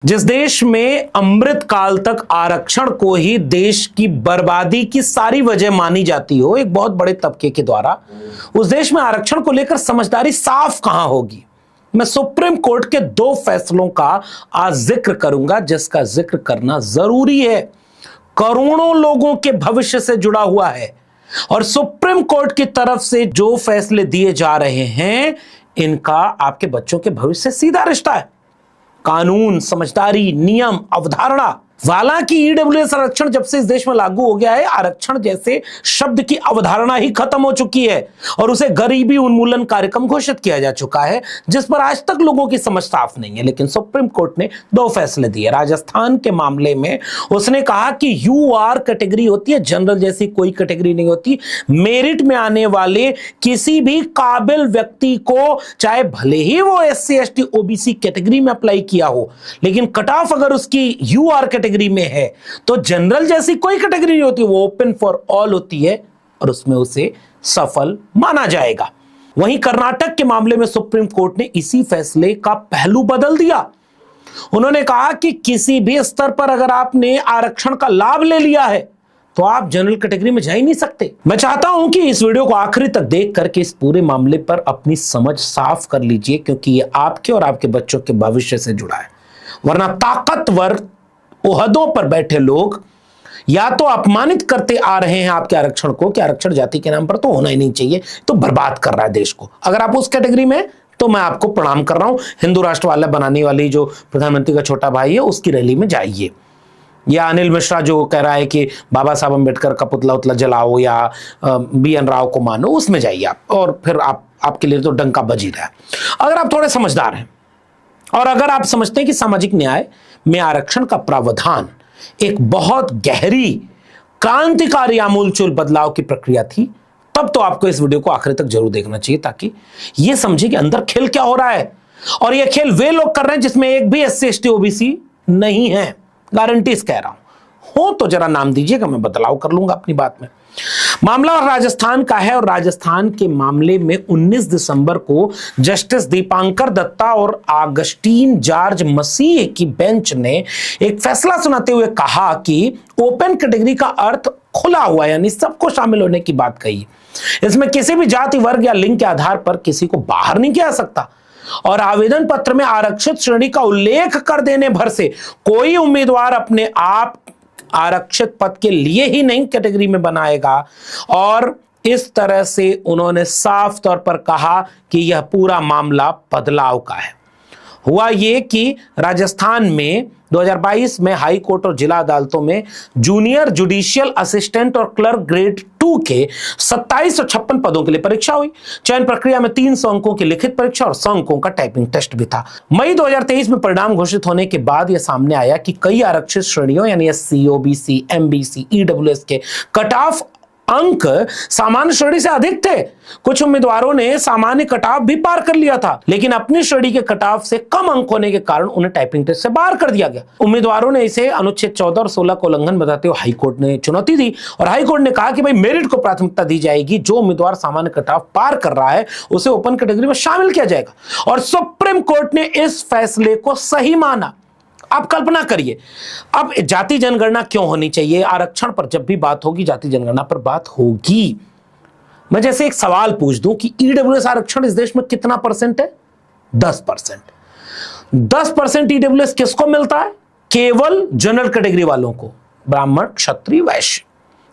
जिस देश में अमृत काल तक आरक्षण को ही देश की बर्बादी की सारी वजह मानी जाती हो एक बहुत बड़े तबके के द्वारा, उस देश में आरक्षण को लेकर समझदारी साफ कहां होगी। मैं सुप्रीम कोर्ट के 2 फैसलों का आज जिक्र करूंगा, जिसका जिक्र करना जरूरी है। करोड़ों लोगों के भविष्य से जुड़ा हुआ है और सुप्रीम कोर्ट की तरफ से जो फैसले दिए जा रहे हैं, इनका आपके बच्चों के भविष्य से सीधा रिश्ता है। कानून, समझदारी, नियम, अवधारणा। हालांकि ईडब्ल्यूएस आरक्षण जब से इस देश में लागू हो गया है, आरक्षण जैसे शब्द की अवधारणा ही खत्म हो चुकी है और उसे गरीबी उन्मूलन कार्यक्रम घोषित किया जा चुका है, जिस पर आज तक लोगों की समझ साफ नहीं है। लेकिन सुप्रीम कोर्ट ने 2 फैसले दिए। राजस्थान के मामले में उसने कहा कि यूआर कैटेगरी होती है, जनरल जैसी कोई कैटेगरी नहीं होती। मेरिट में आने वाले किसी भी काबिल व्यक्ति को, चाहे भले ही वो एससी एसटी ओबीसी कैटेगरी में अप्लाई किया हो, लेकिन कट ऑफ अगर उसकी यूआर कैटेगरी में है तो जनरल जैसी कोई कैटेगरी नहीं होती, वो ओपन फॉर ऑल होती है और उसमें उसे सफल माना जाएगा। वहीं कर्नाटक के मामले में सुप्रीम कोर्ट ने इसी फैसले का पहलू बदल दिया। उन्होंने कहा कि किसी भी स्तर पर अगर आपने आरक्षण का लाभ ले लिया है तो आप जनरल कैटेगरी में जा ही नहीं सकते। मैं चाहता हूं कि इस वीडियो को आखिरी तक देख करके इस पूरे मामले पर अपनी समझ साफ कर लीजिए, क्योंकि यह आपके और आपके बच्चों के भविष्य से जुड़ा है। वरना ताकतवर ओहदों पर बैठे लोग या तो अपमानित करते आ रहे हैं आपके आरक्षण को कि आरक्षण जाति के नाम पर तो होना ही नहीं चाहिए, तो बर्बाद कर रहा है देश को। अगर आप उस कैटेगरी में, तो मैं आपको प्रणाम कर रहा हूं। हिंदू राष्ट्रवाला बनाने वाली जो प्रधानमंत्री का छोटा भाई है, उसकी रैली में जाइए। या अनिल मिश्रा जो कह रहा है कि बाबा साहब अम्बेडकर का पुतला उतला जलाओ या BN राव को मानो, उसमें जाइए आप, और फिर आपके लिए तो डंका बज ही रहा है। अगर आप थोड़े समझदार हैं और अगर आप समझते हैं कि सामाजिक न्याय में आरक्षण का प्रावधान एक बहुत गहरी, क्रांतिकारी, आमूलचूल बदलाव की प्रक्रिया थी, तब तो आपको इस वीडियो को आखिर तक जरूर देखना चाहिए, ताकि यह समझे कि अंदर खेल क्या हो रहा है। और यह खेल वे लोग कर रहे हैं जिसमें एक भी एससी एसटी ओबीसी नहीं है। गारंटी कह रहा हूं। हो तो जरा नाम दीजिएगा, मैं बदलाव कर लूंगा अपनी बात में। मामला राजस्थान का है और राजस्थान के मामले में 19 दिसंबर को जस्टिस दीपांकर दत्ता और आगस्टीन जॉर्ज मसीह की बेंच ने एक फैसला सुनाते हुए कहा कि ओपन कैटेगरी का अर्थ खुला हुआ, यानी सबको शामिल होने की बात कही। इसमें किसी भी जाति, वर्ग या लिंग के आधार पर किसी को बाहर नहीं किया जा सकता और आवेदन पत्र में आरक्षित श्रेणी का उल्लेख कर देने भर से कोई उम्मीदवार अपने आप आरक्षित पद के लिए ही नहीं कैटेगरी में बनाएगा। और इस तरह से उन्होंने साफ तौर पर कहा कि यह पूरा मामला बदलाव का है। हुआ यह कि राजस्थान में 2022 में हाई कोर्ट और जिला अदालतों में जूनियर जुडिशियल असिस्टेंट और क्लर्क ग्रेड 2 के 2756 पदों के लिए परीक्षा हुई। चयन प्रक्रिया में 300 अंकों की लिखित परीक्षा और 100 अंकों का टाइपिंग टेस्ट भी था। मई 2023 में परिणाम घोषित होने के बाद यह सामने आया कि कई आरक्षित श्रेणियों यानी एससी, ओबीसी, एमबीसी, ईडब्ल्यूएस के कट ऑफ अंक सामान्य श्रेणी से अधिक थे। कुछ उम्मीदवारों ने सामान्य कटाव भी पार कर लिया था, लेकिन अपनी श्रेणी के कटाव से कम अंक होने के कारण उन्हें टाइपिंग टेस्ट से बाहर कर दिया गया। उम्मीदवारों ने इसे अनुच्छेद 14 और 16 को उल्लंघन बताते हुए हाईकोर्ट ने चुनौती दी और हाईकोर्ट ने कहा कि भाई मेरिट को प्राथमिकता दी जाएगी। जो उम्मीदवार सामान्य कटाव पार कर रहा है उसे ओपन कैटेगरी में शामिल किया जाएगा और सुप्रीम कोर्ट ने इस फैसले को सही माना। आप कल्पना करिए, अब जाति जनगणना क्यों होनी चाहिए? आरक्षण पर जब भी बात होगी, जाति जनगणना पर बात होगी। मैं जैसे एक सवाल पूछ दूं कि ईडब्ल्यूएस आरक्षण इस देश में कितना % है? 10%। 10% ईडब्ल्यूएस किसको मिलता है? केवल जनरल कैटेगरी वालों को, ब्राह्मण, क्षत्रिय, वैश्य।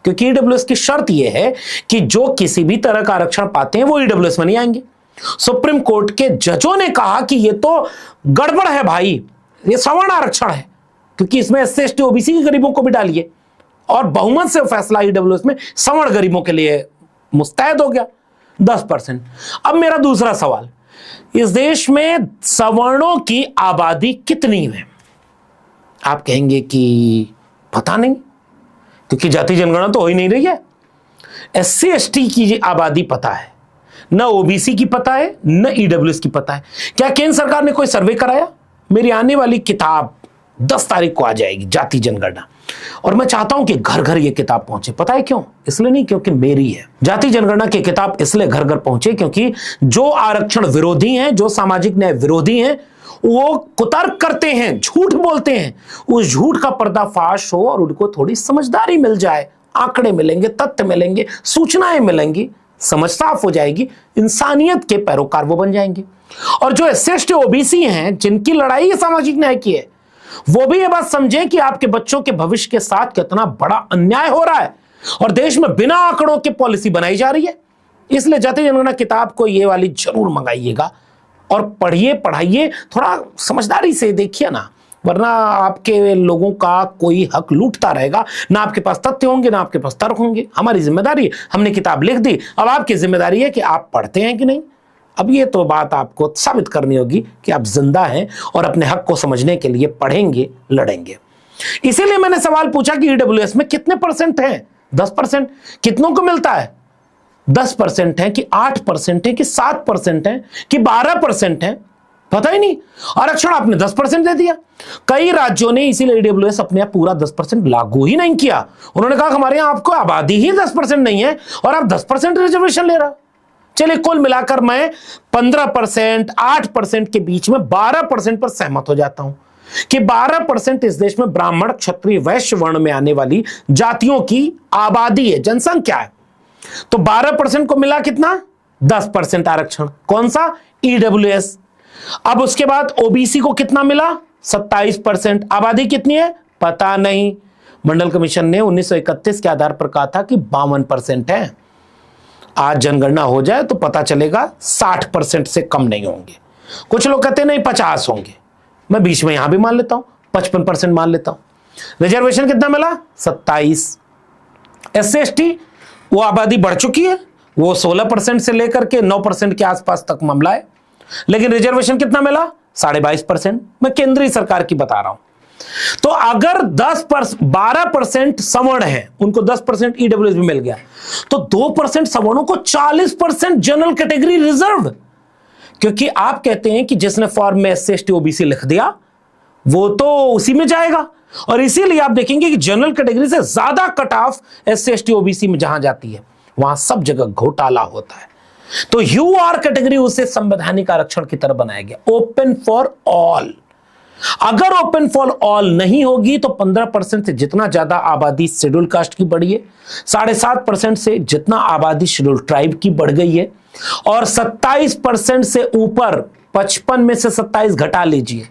क्योंकि ईडब्ल्यूएस की शर्त यह है कि जो किसी भी तरह का आरक्षण पाते हैं वो ईडब्ल्यूएस में नहीं आएंगे। सुप्रीम कोर्ट के जजों ने कहा कि यह तो गड़बड़ है भाई, ये सवर्ण आरक्षण है, क्योंकि इसमें एससी एसटी ओबीसी के गरीबों को भी डालिए, और बहुमत से फैसला ईडब्ल्यूएस में सवर्ण गरीबों के लिए मुस्तैद हो गया 10%। अब मेरा दूसरा सवाल, इस देश में सवर्णों की आबादी कितनी है? आप कहेंगे कि पता नहीं, क्योंकि जाति जनगणना तो हो ही नहीं रही है। एससी एसटी की आबादी पता है, न ओबीसी की पता है, न ईडब्ल्यूएस की पता है। क्या केंद्र सरकार ने कोई सर्वे कराया? मेरी आने वाली किताब 10 तारीख को आ जाएगी, जाति जनगणना, और मैं चाहता हूं कि घर घर ये किताब पहुंचे। पता है क्यों? इसलिए नहीं क्योंकि मेरी है। जाति जनगणना की किताब इसलिए घर घर पहुंचे क्योंकि जो आरक्षण विरोधी हैं, जो सामाजिक न्याय विरोधी हैं, वो कुतर्क करते हैं, झूठ बोलते हैं, उस झूठ का पर्दाफाश हो और उनको थोड़ी समझदारी मिल जाए, आंकड़े मिलेंगे, तथ्य मिलेंगे, सूचनाएं मिलेंगी, समझ साफ हो जाएगी, इंसानियत के पैरोकार वो बन जाएंगे। और जो एससी ओबीसी हैं, जिनकी लड़ाई सामाजिक न्याय की है, वो भी ये बात समझें कि आपके बच्चों के भविष्य के साथ कितना बड़ा अन्याय हो रहा है और देश में बिना आंकड़ों के पॉलिसी बनाई जा रही है। इसलिए जाति जनगणना किताब को ये वाली जरूर मंगाइएगा और पढ़िए, पढ़ाइए, थोड़ा समझदारी से देखिए ना, वरना आपके लोगों का कोई हक लूटता रहेगा। ना आपके पास तथ्य होंगे, ना आपके पास तर्क होंगे। हमारी जिम्मेदारी, हमने किताब लिख दी, अब आपकी जिम्मेदारी है कि आप पढ़ते हैं कि नहीं। अब ये तो बात आपको साबित करनी होगी कि आप जिंदा हैं और अपने हक को समझने के लिए पढ़ेंगे, लड़ेंगे। इसीलिए मैंने सवाल पूछा कि ईडब्ल्यूएस में कितने परसेंट हैं? 10%। कितनों को मिलता है? 10% है कि 8% है कि 7% है कि 12% है? पता ही नहीं। आरक्षण आपने 10% दे दिया। कई राज्यों ने इसीलिए ईडब्ल्यूएस अपने यहाँ पूरा 10% लागू ही नहीं किया। उन्होंने कहा हमारे यहाँ आपको आबादी ही 10% नहीं है और आप 10% रिजर्वेशन ले रहा। चलिए, कुल मिलाकर मैं 15%, 8% के बीच में 12% पर सहमत हो जाता हूं कि 12% इस देश में ब्राह्मण, क्षत्रिय, वैश्य वर्ण में आने वाली जातियों की आबादी है, जनसंख्या है। तो 12% को मिला कितना? 10% आरक्षण। कौन सा? ईडब्ल्यूएस। अब उसके बाद ओबीसी को कितना मिला? 27%। आबादी कितनी है? पता नहीं। मंडल कमीशन ने 1931 के आधार पर कहा था कि 52% है। आज जनगणना हो जाए तो पता चलेगा 60% से कम नहीं होंगे। कुछ लोग कहते हैं नहीं 50 होंगे, मैं बीच में यहां भी मान लेता हूं, 55% मान लेता हूं। रिजर्वेशन कितना मिला? 27। एससी एसटी वो आबादी बढ़ चुकी है, वो 16% से लेकर के 9% के आसपास तक मामला है, लेकिन रिजर्वेशन कितना मिला? 22%। मैं केंद्रीय सरकार की बता रहा हूं। तो अगर 12% सवर्ण है, उनको 10% ईडब्ल्यूएस भी मिल गया, तो 2% सवर्णों को 40% जनरल कैटेगरी रिजर्व। क्योंकि आप कहते हैं कि जिसने फॉर्म में एससी एसटी ओबीसी लिख दिया वो तो उसी में जाएगा, और इसीलिए आप देखेंगे कि जनरल कैटेगरी से ज्यादा cut off SC ST OBC में जहां जाती है वहां सब जगह घोटाला होता है। तो यूआर कैटेगरी उसे संवैधानिक आरक्षण की तरह बनाया गया, ओपन फॉर ऑल। अगर ओपन फॉर ऑल नहीं होगी तो 15% से जितना ज्यादा आबादी शेड्यूल कास्ट की बढ़ी है, 7.5% से जितना आबादी शेड्यूल ट्राइब की बढ़ गई है, और 27% से ऊपर, 55 में से 27 घटा लीजिए,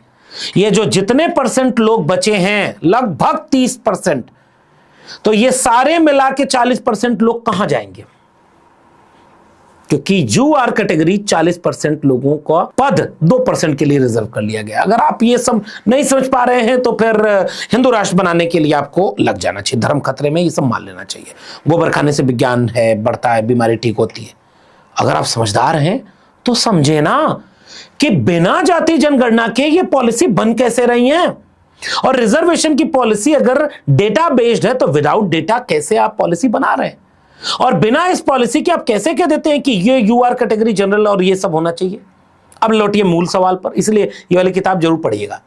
ये जो जितने परसेंट लोग बचे हैं लगभग 30%, तो ये सारे मिला के 40% लोग कहां जाएंगे? क्योंकि यूआर कैटेगरी 40% लोगों का पद 2% के लिए रिजर्व कर लिया गया। अगर आप ये सब नहीं समझ पा रहे हैं तो फिर हिंदू राष्ट्र बनाने के लिए आपको लग जाना चाहिए, धर्म खतरे में, ये सब मान लेना चाहिए। गोबर खाने से विज्ञान है, बढ़ता है, बीमारी ठीक होती है। अगर आप समझदार हैं तो समझे ना कि बिना जाति जनगणना के ये पॉलिसी बन कैसे रही है, और रिजर्वेशन की पॉलिसी अगर डेटा बेस्ड है तो विदाउट डेटा कैसे आप पॉलिसी बना रहे हैं, और बिना इस पॉलिसी के आप कैसे कह देते हैं कि ये यूआर कैटेगरी जनरल और ये सब होना चाहिए। अब लौटिए मूल सवाल पर, इसलिए ये वाली किताब जरूर पढ़िएगा।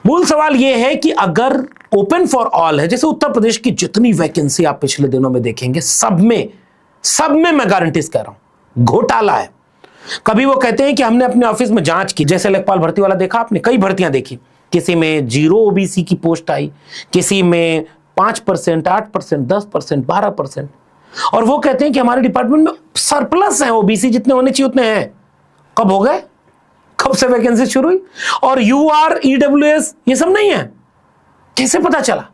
मूल सवाल ये है कि अगर ओपन फॉर ऑल है, जैसे उत्तर प्रदेश की जितनी वैकेंसी आप पिछले दिनों में देखेंगे, सब में मैं गारंटी कह रहा हूं घोटाला है। कभी वो कहते हैं कि हमने अपने ऑफिस में जांच की, जैसे लेखपाल भर्ती वाला देखा आपने, कई भर्तियां देखी, किसी में 0 ओबीसी की पोस्ट आई, किसी में 5%, 8%, 10%, 12%, और वो कहते हैं कि हमारे डिपार्टमेंट में सरप्लस है, ओबीसी जितने होने चाहिए उतने हैं। कब हो गए? कब से वैकेंसी शुरू हुई? और यूआर, ईडब्ल्यूएस ये सब नहीं है। कैसे पता चला?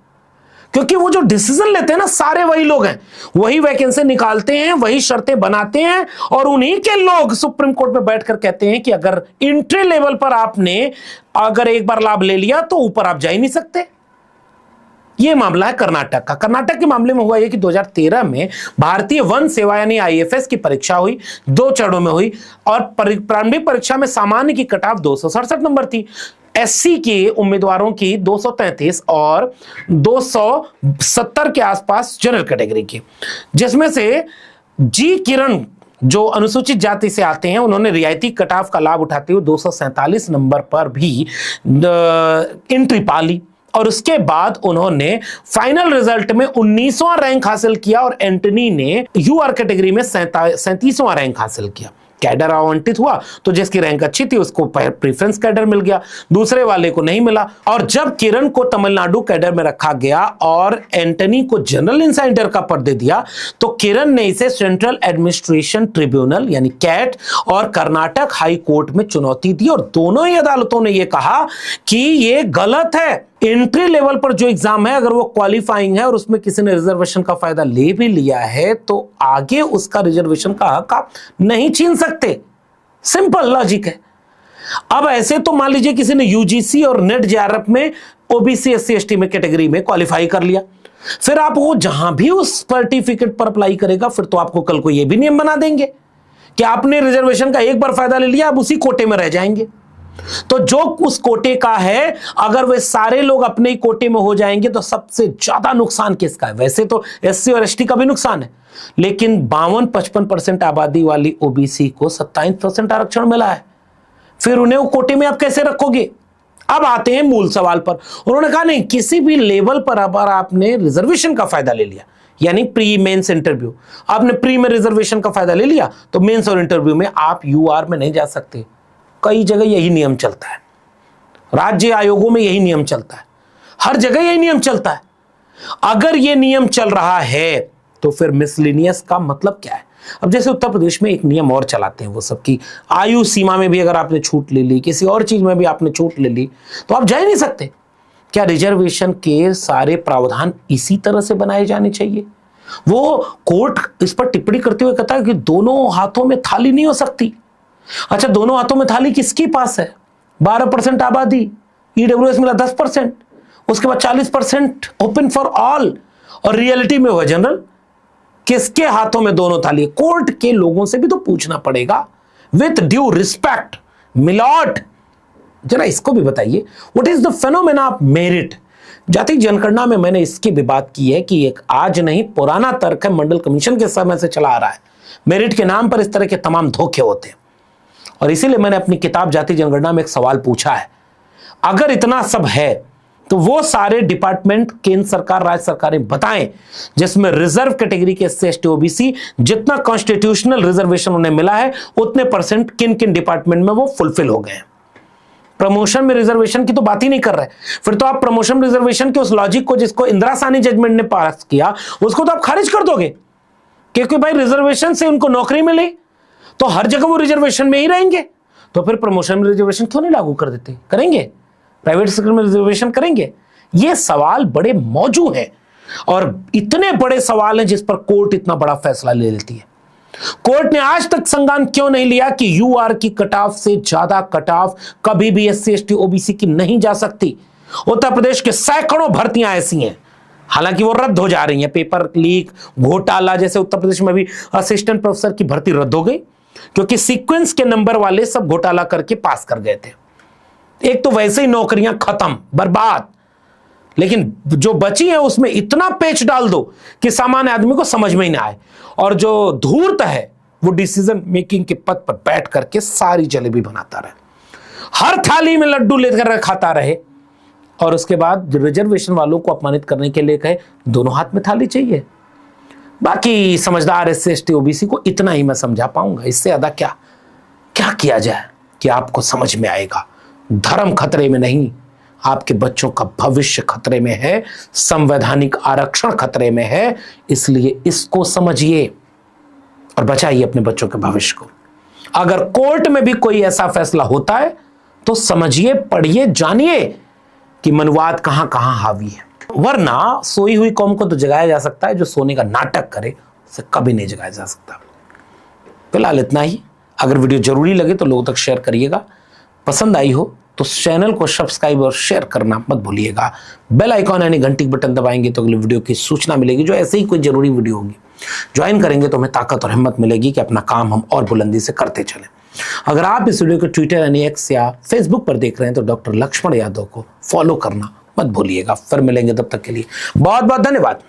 क्योंकि वो जो डिसीजन लेते हैं ना, सारे वही लोग हैं, वही वैकेंसी निकालते हैं, वही शर्तें बनाते हैं, और उन्हीं के लोग सुप्रीम कोर्ट में बैठकर कहते हैं कि अगर इंट्री लेवल पर आपने अगर एक बार लाभ ले लिया तो ऊपर आप जा ही नहीं सकते। यह मामला है कर्नाटक का। कर्नाटक के मामले में हुआ यह कि 2013 में भारतीय वन सेवा यानी आईएफएस की परीक्षा हुई, 2 चरणों में हुई, और प्रारंभिक परीक्षा में सामान्य की कट ऑफ 267 नंबर थी, एससी के उम्मीदवारों की 233 और 270 के आसपास जनरल कैटेगरी की, जिसमें से जी किरण जो अनुसूचित जाति से आते हैं उन्होंने रियायती कट ऑफ का लाभ उठाते हुए 247 नंबर पर भी एंट्री पा ली, और उसके बाद उन्होंने फाइनल रिजल्ट में 19वां रैंक हासिल किया, और एंटनी ने यूआर कैटेगरी में 37वां रैंक हासिल किया। कैडर आवंटित हुआ तो जिसकी रैंक अच्छी थी उसको प्रेफरेंस कैडर मिल गया, दूसरे वाले को नहीं मिला। और जब किरण को तमिलनाडु कैडर में रखा गया और एंटनी को जनरल इंसाइडर का पद दे दिया, तो किरण ने इसे सेंट्रल एडमिनिस्ट्रेशन ट्रिब्यूनल यानी कैट और कर्नाटक हाई कोर्ट में चुनौती दी, और दोनों ही अदालतों ने यह कहा कि यह गलत है। एंट्री लेवल पर जो एग्जाम है अगर वो क्वालिफाइंग है और उसमें किसी ने रिजर्वेशन का फायदा ले भी लिया है तो आगे उसका रिजर्वेशन का हक आप नहीं छीन सकते। सिंपल लॉजिक है। अब ऐसे तो मान लीजिए किसी ने यूजीसी और नेट जेआरएफ में ओबीसी एससी एसटी में कैटेगरी में क्वालिफाई कर लिया, फिर आप वो जहां भी उस सर्टिफिकेट पर अप्लाई करेगा फिर तो आपको कल को ये भी नियम बना देंगे कि आपने रिजर्वेशन का एक बार फायदा ले लिया, आप उसी कोटे में रह जाएंगे। तो जो उस कोटे का है अगर वे सारे लोग अपने ही कोटे में हो जाएंगे तो सबसे ज्यादा नुकसान किसका है? वैसे तो एससी और एसटी का भी नुकसान है, लेकिन 52-55% आबादी वाली ओबीसी को 27% आरक्षण मिला है, फिर उन्हें वो कोटे में आप कैसे रखोगे? अब आते हैं मूल सवाल पर। उन्होंने कहा नहीं, किसी भी लेवल पर अगर आपने रिजर्वेशन का फायदा ले लिया यानी प्री मेंस इंटरव्यू, आपने प्री में रिजर्वेशन का फायदा ले लिया तो मेंस और इंटरव्यू में आप यूआर में नहीं जा सकते। कई जगह यही नियम चलता है, राज्य आयोगों में यही नियम चलता है, हर जगह यही नियम चलता है। अगर यह नियम चल रहा है तो फिर मिसलिनियस का मतलब क्या है? अब जैसे उत्तर प्रदेश में एक नियम और चलाते हैं वो सबकी आयु सीमा में भी अगर आपने छूट ले ली, किसी और चीज में भी आपने छूट ले ली तो आप जा ही नहीं सकते। क्या रिजर्वेशन के सारे प्रावधान इसी तरह से बनाए जाने चाहिए? वो कोर्ट इस पर टिप्पणी करते हुए कहता है कि दोनों हाथों में थाली नहीं हो सकती। अच्छा, दोनों हाथों में थाली किसके पास है? 12% आबादी, ईडब्ल्यूएस मिला 10%, उसके बाद 40% ओपन फॉर ऑल, और रियलिटी में हुआ जनरल। किसके हाथों में दोनों थाली? कोर्ट के लोगों से भी तो पूछना पड़ेगा विथ ड्यू रिस्पेक्ट। मिलॉट, जरा इसको भी बताइए, what is the phenomena of merit? जाति जनगणना में मैंने इसकी भी बात की है कि एक आज नहीं पुराना तर्क है, मंडल कमीशन के समय से चला आ रहा है। मेरिट के नाम पर इस तरह के तमाम धोखे होते हैं, और इसीलिए मैंने अपनी किताब जाति जनगणना में एक सवाल पूछा है, अगर इतना सब है तो वो सारे डिपार्टमेंट केंद्र सरकार राज्य सरकारें बताएं जिसमें रिजर्व कैटेगरी के एससी एसटी ओबीसी जितना कॉन्स्टिट्यूशनल रिजर्वेशन उन्हें मिला है उतने परसेंट किन किन डिपार्टमेंट में वो फुलफिल हो गए हैं। प्रमोशन में रिजर्वेशन की तो बात ही नहीं कर रहे, फिर तो आप प्रमोशन रिजर्वेशन के उस लॉजिक को जिसको इंदिरा साहनी जजमेंट ने पास किया उसको तो आप खारिज कर दोगे, क्योंकि भाई रिजर्वेशन से उनको नौकरी मिली तो हर जगह वो रिजर्वेशन में ही रहेंगे, तो फिर प्रमोशन में रिजर्वेशन क्यों नहीं लागू कर देते? करेंगे, प्राइवेट सेक्टर में रिजर्वेशन करेंगे। ये सवाल बड़े मौजूद हैं और इतने बड़े सवाल हैं जिस पर कोर्ट इतना बड़ा फैसला ले लेती है। कोर्ट ने आज तक संज्ञान क्यों नहीं लिया कि यूआर की कट ऑफ से ज्यादा कट ऑफ कभी भी एससी एसटी ओबीसी की नहीं जा सकती? उत्तर प्रदेश के सैकड़ों भर्तियां ऐसी हैं, हालांकि वो रद्द हो जा रही हैं। पेपर लीक, घोटाला, जैसे उत्तर प्रदेश में भी असिस्टेंट प्रोफेसर की भर्ती रद्द हो गई क्योंकि सीक्वेंस के नंबर वाले सब घोटाला करके पास कर गए थे। एक तो वैसे ही नौकरियां खत्म, बर्बाद, लेकिन जो बची है उसमें इतना पेच डाल दो कि सामान्य आदमी को समझ में ही ना आए, और जो धूर्त है वो डिसीजन मेकिंग के पद पर बैठ करके सारी जलेबी बनाता रहे, हर थाली में लड्डू लेकर खाता रहे, और उसके बाद रिजर्वेशन वालों को अपमानित करने के लिए कहे दोनों हाथ में थाली चाहिए। बाकी समझदार एससी एसटी ओबीसी को इतना ही मैं समझा पाऊंगा, इससे ज्यादा क्या क्या किया जाए कि आपको समझ में आएगा। धर्म खतरे में नहीं, आपके बच्चों का भविष्य खतरे में है, संवैधानिक आरक्षण खतरे में है, इसलिए इसको समझिए और बचाइए अपने बच्चों के भविष्य को। अगर कोर्ट में भी कोई ऐसा फैसला होता है तो समझिए, पढ़िए, जानिए कि मनुवाद कहां कहां हावी है, वरना सोई हुई कौम को तो जगाया जा सकता है, जो सोने का नाटक करे उसे कभी नहीं जगाया जा सकता। फिलहाल इतना ही। अगर वीडियो जरूरी लगे तो लोगों तक शेयर करिएगा, पसंद आई हो तो चैनल को सब्सक्राइब और शेयर करना मत भूलिएगा। बेल आइकॉन यानी घंटी बटन दबाएंगे तो अगली वीडियो की सूचना मिलेगी, जो ऐसे ही कोई जरूरी वीडियो होगी। ज्वाइन करेंगे तो हमें ताकत और हिम्मत मिलेगी कि अपना काम हम और बुलंदी से करते चलें। अगर आप इस वीडियो को ट्विटर यानी एक्स या फेसबुक पर देख रहे हैं तो डॉक्टर लक्ष्मण यादव को फॉलो करना मत भूलिएगा। फिर मिलेंगे, तब तक के लिए बहुत बहुत धन्यवाद।